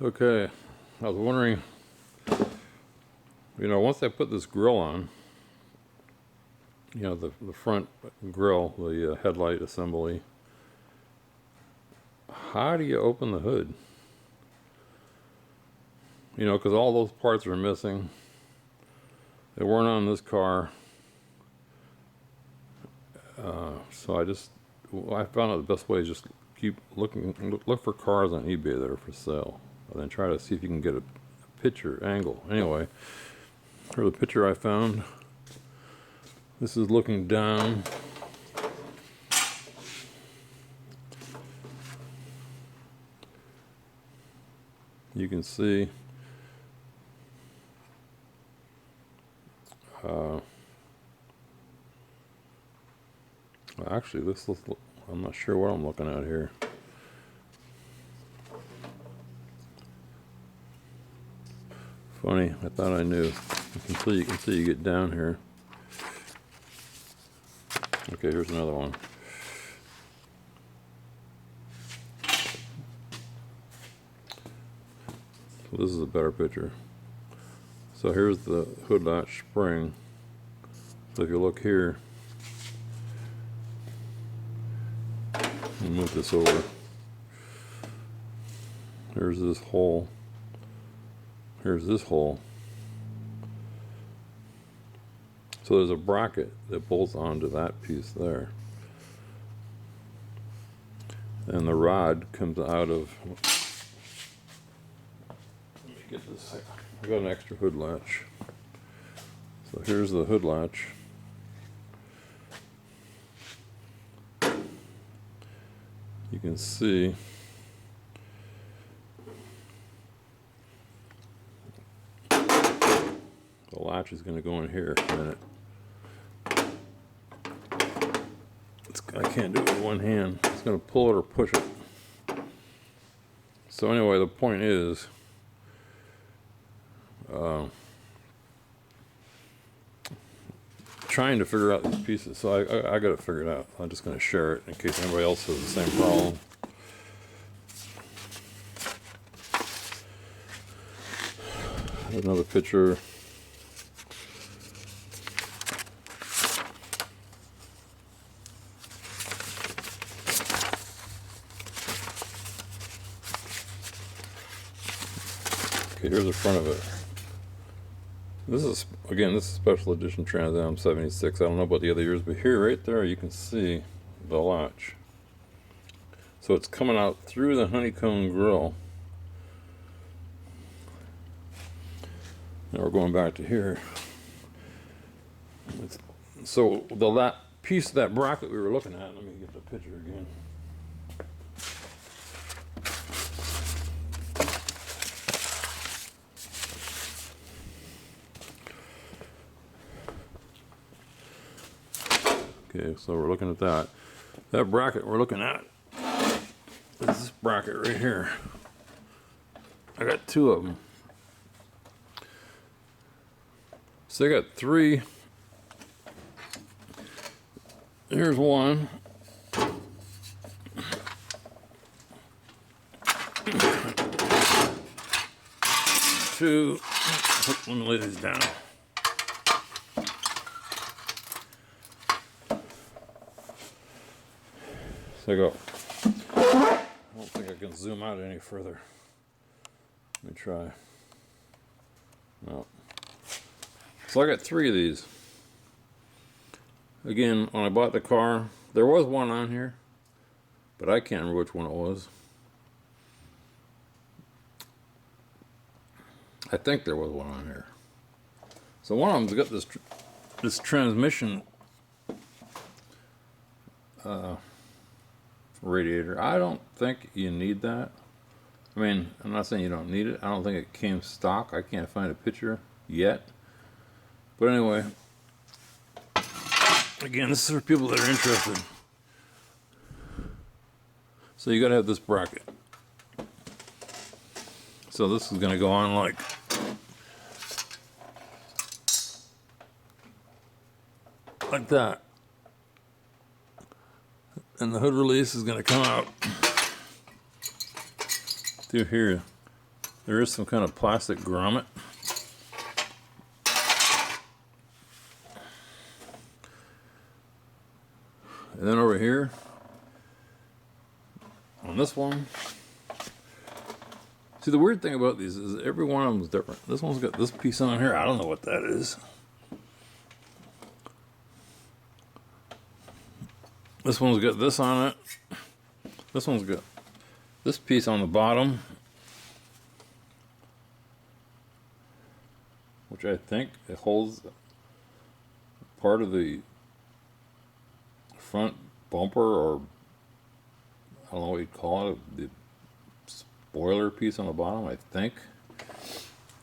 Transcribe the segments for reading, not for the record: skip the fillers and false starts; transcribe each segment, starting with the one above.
Okay, I was wondering, once I put this grill on, the front grill, the headlight assembly, how do you open the hood? Because all those parts are missing. They weren't on this car. So I found out the best way is just keep looking, look for cars on eBay that are for sale, and then try to see if you can get a picture angle. Anyway, here's the picture I found. This is looking down. You can see actually this looks, I'm not sure what I'm looking at here. Funny, I thought I knew. You can see you get down here. Okay, here's another one. So this is a better picture. So here's the hood latch spring. So if you look here, I'll move this over. Here's this hole. Here's this hole. So there's a bracket that bolts onto that piece there. And the rod comes out of, let me get this, I got an extra hood latch. So here's the hood latch. You can see the latch is going to go in here in a minute. I can't do it with one hand. It's going to pull it or push it. So anyway, the point is, trying to figure out these pieces. So I got it figured out. I'm just going to share it in case anybody else has the same problem. Another picture. Okay, here's the front of it. This is, again, this is special edition Trans Am 76. I don't know about the other years, but here, right there, you can see the latch. So it's coming out through the honeycomb grill. Now we're going back to here. So that piece of that bracket we were looking at, let me get the picture again. Okay, so we're looking at that. That bracket we're looking at is this bracket right here. I got two of them. So I got three. Here's one. Two. Let me lay these down. So I go. I don't think I can zoom out any further. Let me try. No. So I got three of these. Again, when I bought the car, there was one on here, but I can't remember which one it was. I think there was one on here. So one of them's got this transmission radiator. I don't think you need that. I mean, I'm not saying you don't need it. I don't think it came stock. I can't find a picture yet. But anyway, again, this is for people that are interested. So you gotta have this bracket. So this is gonna go on like that. And the hood release is gonna come out through here. There is some kind of plastic grommet. And then over here, on this one, see, the weird thing about these is every one of them is different. This one's got this piece on here. I don't know what that is. This one's got this on it. This one's got this piece on the bottom, which I think it holds part of the front bumper, or I don't know what you'd call it, the spoiler piece on the bottom, I think.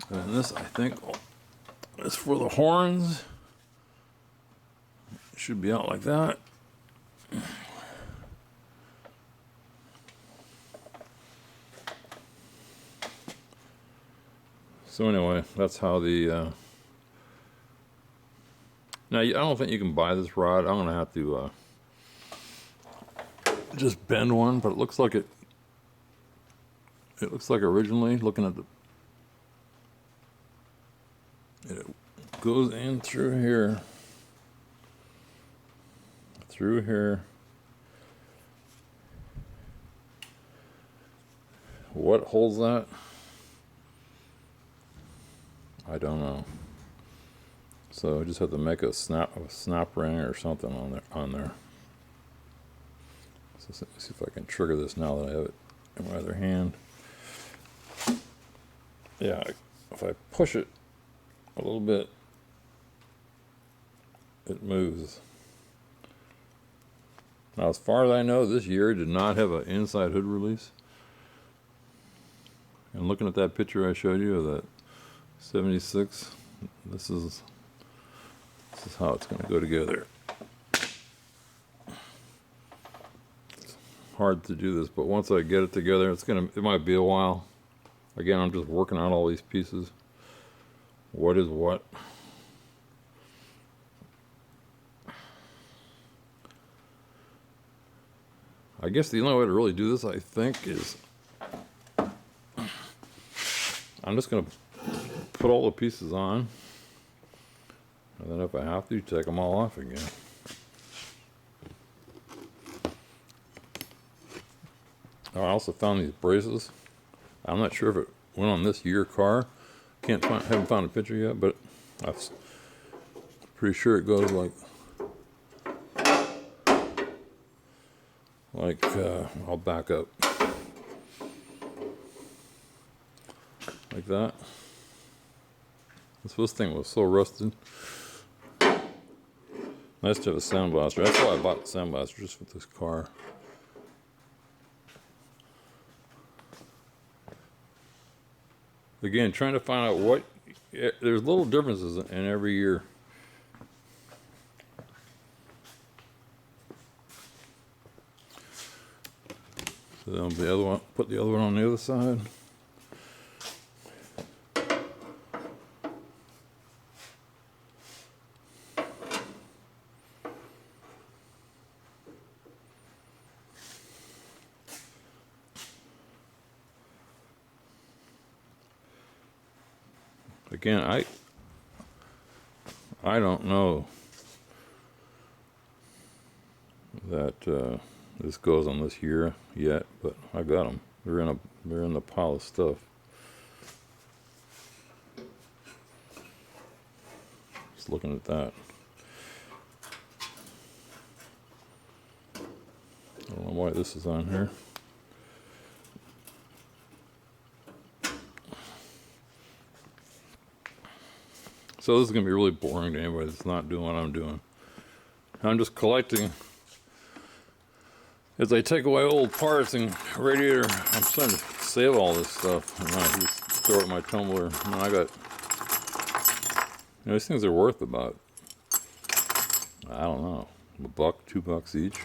And this, I think, is for the horns. It should be out like that. So anyway, that's how the now I don't think you can buy this rod. I'm gonna have to just bend one, but it looks like it looks like originally, looking at it goes in through here, what holds that, I don't know. So I just have to make a snap ring or something on there. So let's see if I can trigger this now that I have it in my other hand. Yeah, if I push it a little bit, it moves. Now, as far as I know, this year did not have an inside hood release. And looking at that picture I showed you of that 76, this is how it's going to go together. It's hard to do this, but once I get it together, it might be a while. Again, I'm just working out all these pieces. What is what? I guess the only way to really do this, I think, is I'm just going to put all the pieces on, and then if I have to, take them all off again. Oh, I also found these braces. I'm not sure if it went on this year car. Haven't found a picture yet, but I'm pretty sure it goes like I'll back up like that. This thing was so rusted. Nice to have a sound blaster. That's why I bought the sound blaster, just for this car. Again, trying to find out what, there's little differences in every year. So then the other one, put the other one on the other side. Again, I don't know that this goes on this year yet, but I got them. They're in the pile of stuff. Just looking at that. I don't know why this is on here. So this is going to be really boring to anybody that's not doing what I'm doing. I'm just collecting. As I take away old parts and radiator, I'm starting to save all this stuff. And I just throw it in my tumbler. And I got, these things are worth about, I don't know, $1, $2 each.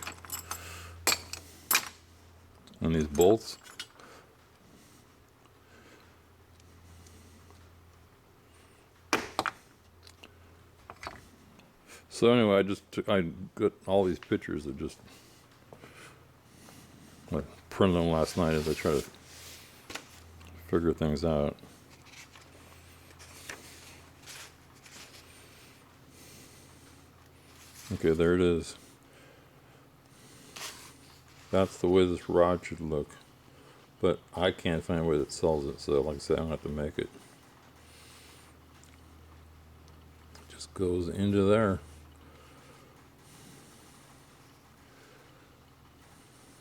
And these bolts. So anyway, I got all these pictures of just, I printed them last night as I try to figure things out. Okay, there it is. That's the way this rod should look. But I can't find a way that sells it, so like I said, I'm going to have to make it. It just goes into there.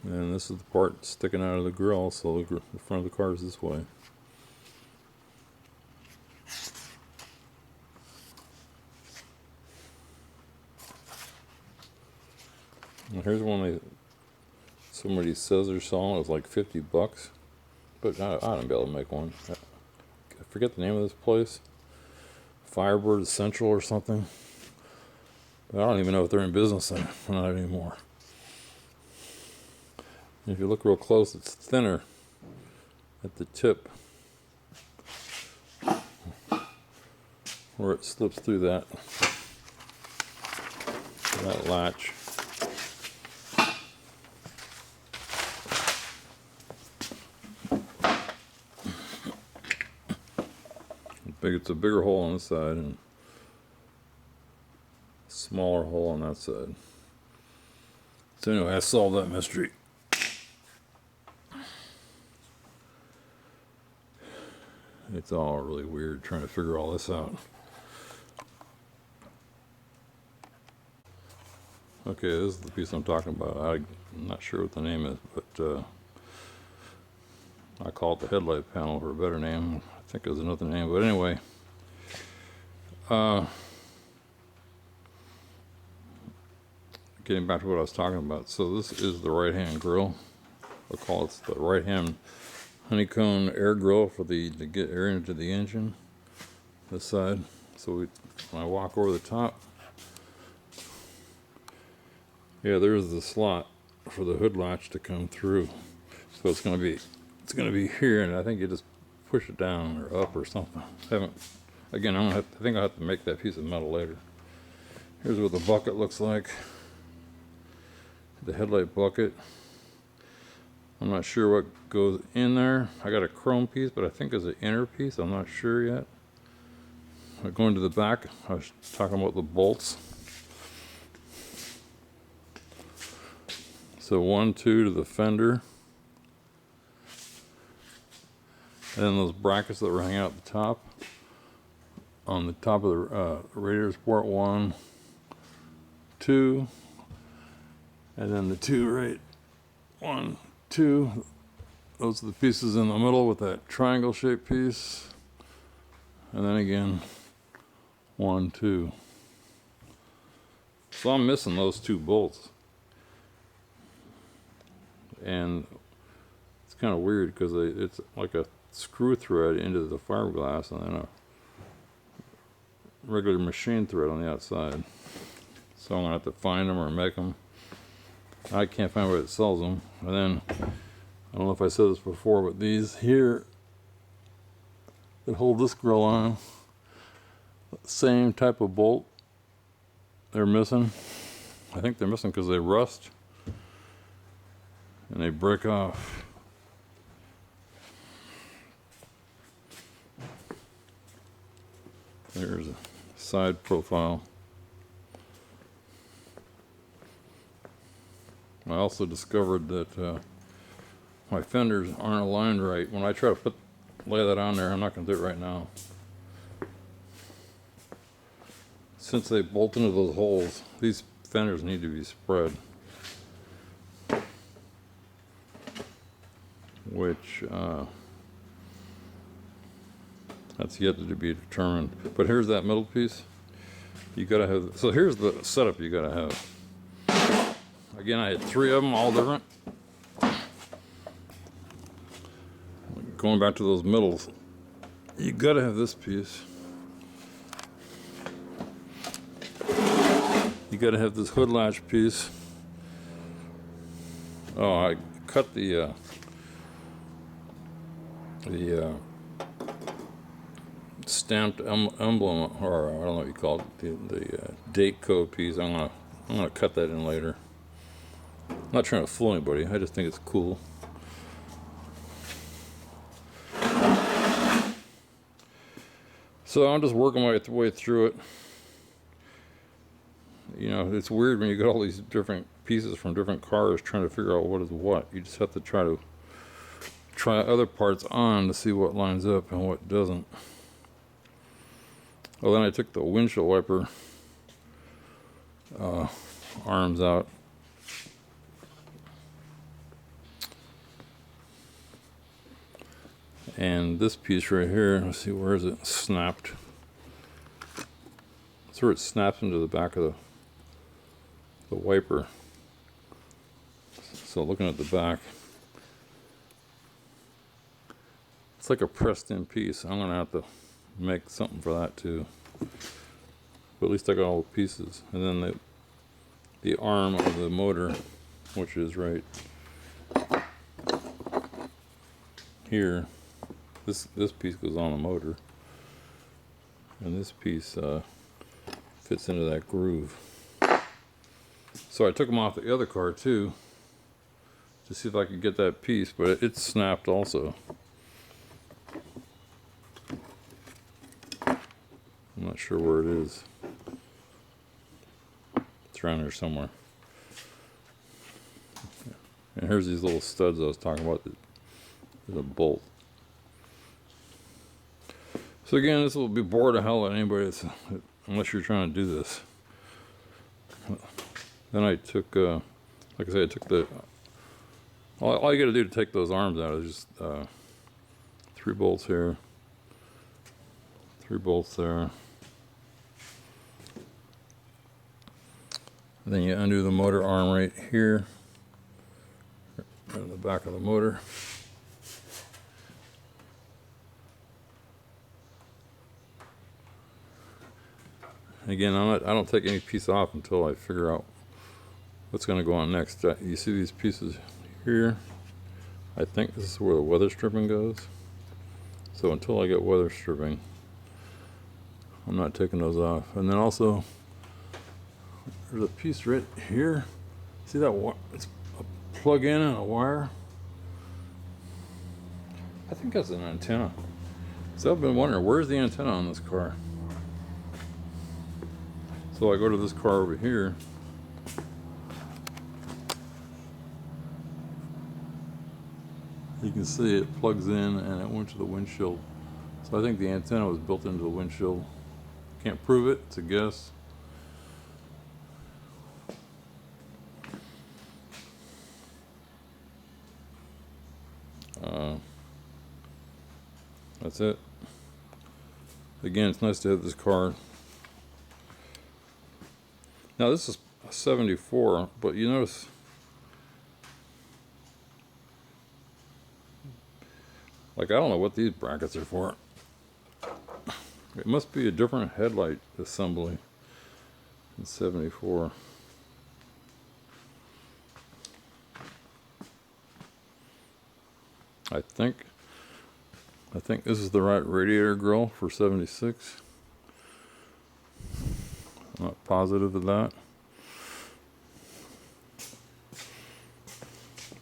And this is the part sticking out of the grill, so the front of the car is this way. And here's one somebody says they're selling. It was like $50, but I don't be able to make one. I forget the name of this place, Firebird Essential or something. But I don't even know if they're in business not anymore. And if you look real close, it's thinner at the tip, where it slips through that latch. It's a bigger hole on this side and a smaller hole on that side. So anyway, I solved that mystery. It's all really weird trying to figure all this out. Okay, this is the piece I'm talking about. I'm not sure what the name is, but I call it the headlight panel for a better name. I think there's another name, but anyway. Getting back to what I was talking about. So this is the right-hand grill. I'll call it the right-hand honeycomb air grill to get air into the engine. This side. So when I walk over the top, yeah, there's the slot for the hood latch to come through. So it's gonna be here, and I think you just push it down or up or something. I think I'll have to make that piece of metal later. Here's what the bucket looks like. The headlight bucket. I'm not sure what goes in there. I got a chrome piece, but I think there's an inner piece. I'm not sure yet. Going to the back, I was talking about the bolts. So 1, 2 to the fender. And then those brackets that were hanging out the top. On the top of the radiator port, 1, 2. And then the 2 right, 1, 2. Those are the pieces in the middle with that triangle shaped piece. And then again, 1, 2. So I'm missing those 2 bolts. And it's kind of weird because it's like a screw thread into the fiberglass and then a regular machine thread on the outside. So I'm going to have to find them or make them. I can't find where it sells them. And then, I don't know if I said this before, but these here that hold this grill on, same type of bolt, they're missing. I think they're missing because they rust and they break off. There's a side profile. I also discovered that my fenders aren't aligned right. When I try to lay that on there, I'm not going to do it right now. Since they bolt into those holes, these fenders need to be spread. Which, that's yet to be determined. But here's that middle piece. You gotta have, so here's the setup you gotta have. Again, I had 3 of them, all different. Going back to those middles, you gotta have this piece. You gotta have this hood latch piece. Oh, I cut the stamped emblem, or I don't know what you call it, the date code piece. I'm gonna cut that in later. I'm not trying to fool anybody. I just think it's cool. So I'm just working my way through it. You know, it's weird when you get all these different pieces from different cars trying to figure out what is what. You just have to try other parts on to see what lines up and what doesn't. Well, then I took the windshield wiper arms out. And this piece right here, let's see, where is it? Snapped. That's where it snaps into the back of the wiper. So looking at the back, it's like a pressed in piece. I'm gonna have to make something for that too. But at least I got all the pieces. And then the arm of the motor, which is right here. This piece goes on the motor, and this piece fits into that groove. So I took them off the other car too, to see if I could get that piece, but it snapped also. I'm not sure where it is. It's around here somewhere. And here's these little studs I was talking about. There's a bolt. So again, this will be bore to hell at anybody unless you're trying to do this. Then I took, like I said, I took all you got to do to take those arms out is just 3 bolts here, 3 bolts there. And then you undo the motor arm right here, right in the back of the motor. Again, I don't take any piece off until I figure out what's going to go on next. You see these pieces here? I think this is where the weather stripping goes. So until I get weather stripping, I'm not taking those off. And then also, there's a piece right here. See that? It's a plug-in and a wire. I think that's an antenna. So I've been wondering, where's the antenna on this car? So I go to this car over here. You can see it plugs in and it went to the windshield. So I think the antenna was built into the windshield. Can't prove it, it's a guess. That's it. Again, it's nice to have this car. Now this is a 74, but you notice like I don't know what these brackets are for. It must be a different headlight assembly in 74. I think this is the right radiator grill for 76. I'm not positive of that,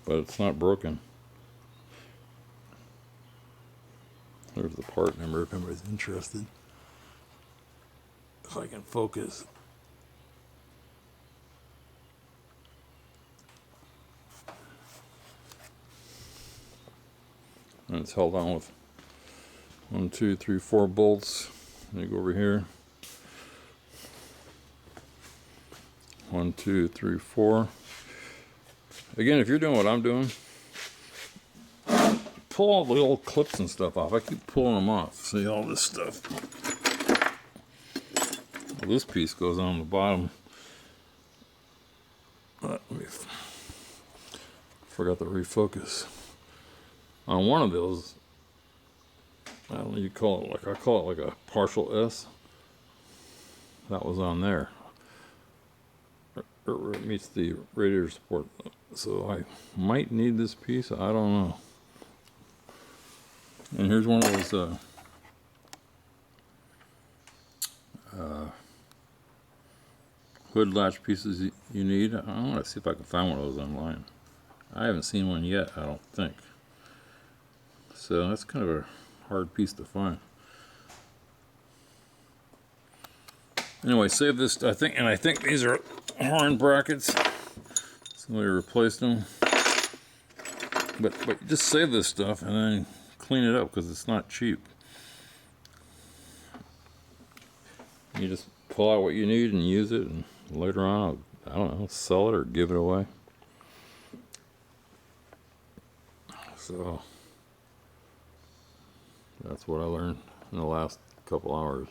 but it's not broken. There's the part number if anybody's interested. If I can focus. And it's held on with 1, 2, 3, 4 bolts. Let me go over here. 1, 2, 3, 4. Again, if you're doing what I'm doing, pull all the old clips and stuff off. I keep pulling them off. See all this stuff. Well, this piece goes on the bottom. Let me forgot to refocus. On one of those, I don't know, you call it like, I call it like a partial S. That was on there. It meets the radiator support. So I might need this piece, I don't know. And here's one of those hood latch pieces you need. I want to see if I can find one of those online. I haven't seen one yet, I don't think. So that's kind of a hard piece to find. Anyway, save this. I think these are horn brackets. Somebody replaced them. But just save this stuff and then clean it up because it's not cheap. You just pull out what you need and use it, and later on, I don't know, sell it or give it away. So that's what I learned in the last couple hours.